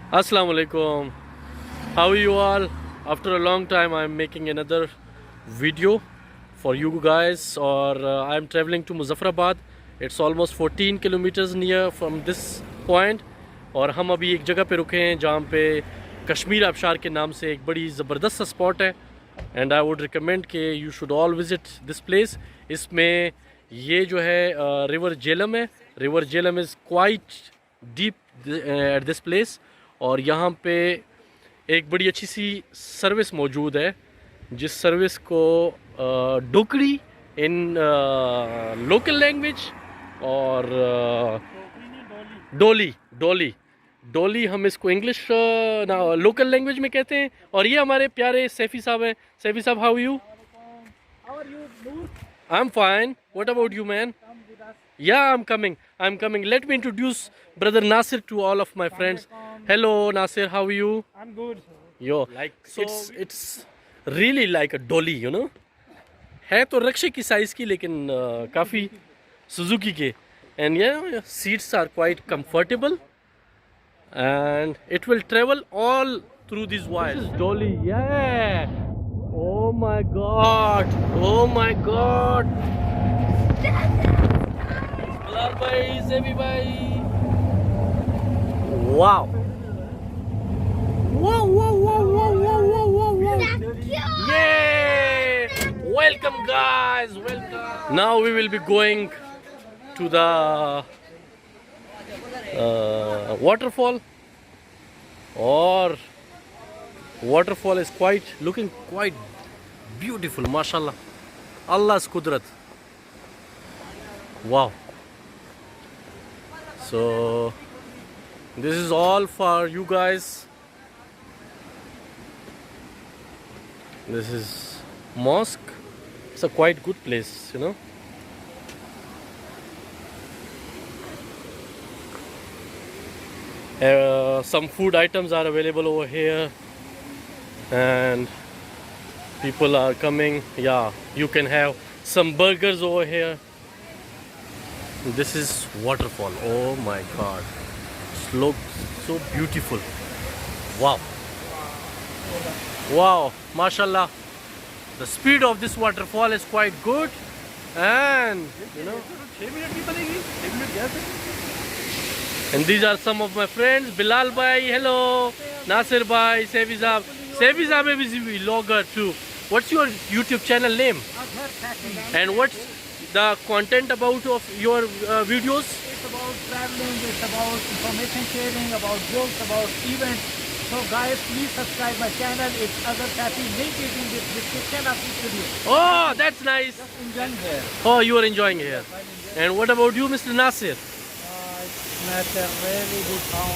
Assalamu alaikum. How are you all? After a long time, I'm making another video for you guys. Or I'm traveling to Muzaffarabad. It's almost 14 kilometers near from this point. और हम अभी एक जगह पे रुके हैं जहाँ पे कश्मीर आबशार के नाम से एक बड़ी ज़बरदस्त स्पॉट है. एंड आई वुड रिकमेंड कि you should all visit this place. इसमें ये जो है रिवर जेलम है. River Jhelum is quite deep at this place. और यहाँ पे एक बड़ी अच्छी सी सर्विस मौजूद है जिस सर्विस को डोकड़ी इन लोकल लैंग्वेज और डोली डोली डोली हम इसको इंग्लिश लोकल लैंग्वेज में कहते हैं. और ये हमारे प्यारे सैफी साहब हैं. सैफी साहब, how you? I am fine. What about you man? Yeah, I'm coming. Let me introduce brother Nasir to all of my friends. Hello Nasir, how are you? I'm good. Yo, it's really like a dolly, you know. है तो रक्शे की size की लेकिन काफ़ी Suzuki के. And yeah, seats are quite comfortable and it will travel all through these wires. This is dolly, yeah. Oh my god. Bilal bhai, Sebi bhai. Wow. Whoa. Yay! Welcome guys, welcome. Now we will be going to the waterfall. Or waterfall is looking quite beautiful, mashallah. Allah's kudrat. Wow. So this is all for you guys. This is mosque. It's a quite good place, you know. Some food items are available over here and people are coming. Yeah, you can have some burgers over here. This is waterfall. Oh my god, it looks so beautiful. Wow, mashallah. The speed of this waterfall is quite good. And you know, and these are some of my friends. Bilal bhai, hello. Nasir bhai, Sebi Saab is a vlogger too. What's your YouTube channel name? And what's the content about of your videos? It's about traveling, it's about information sharing, about jokes, about events. So guys, please subscribe my channel. It's other happy. Link is in the description of this video. Oh, that's nice. Just enjoying here. Oh, you are enjoying here. And what about you, Mr. Nasir? It's a really good town.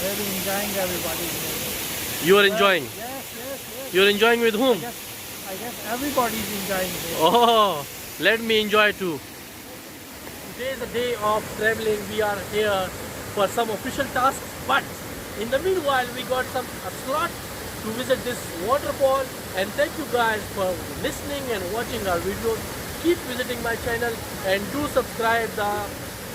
Really enjoying everybody here. You are enjoying? Yes. You are enjoying with whom? I guess everybody is enjoying here. Oh, let me enjoy too. Today is a day of traveling. We are here for some official tasks, but in the meanwhile we got a slot to visit this waterfall. And thank you guys for listening and watching our videos. Keep visiting my channel and do subscribe the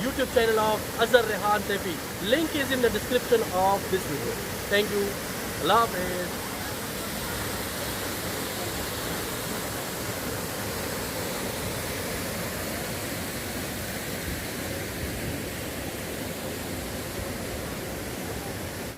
YouTube channel of Azhar Rehan Sefi. Link is in the description of this video. Thank you. Allah Hafiz.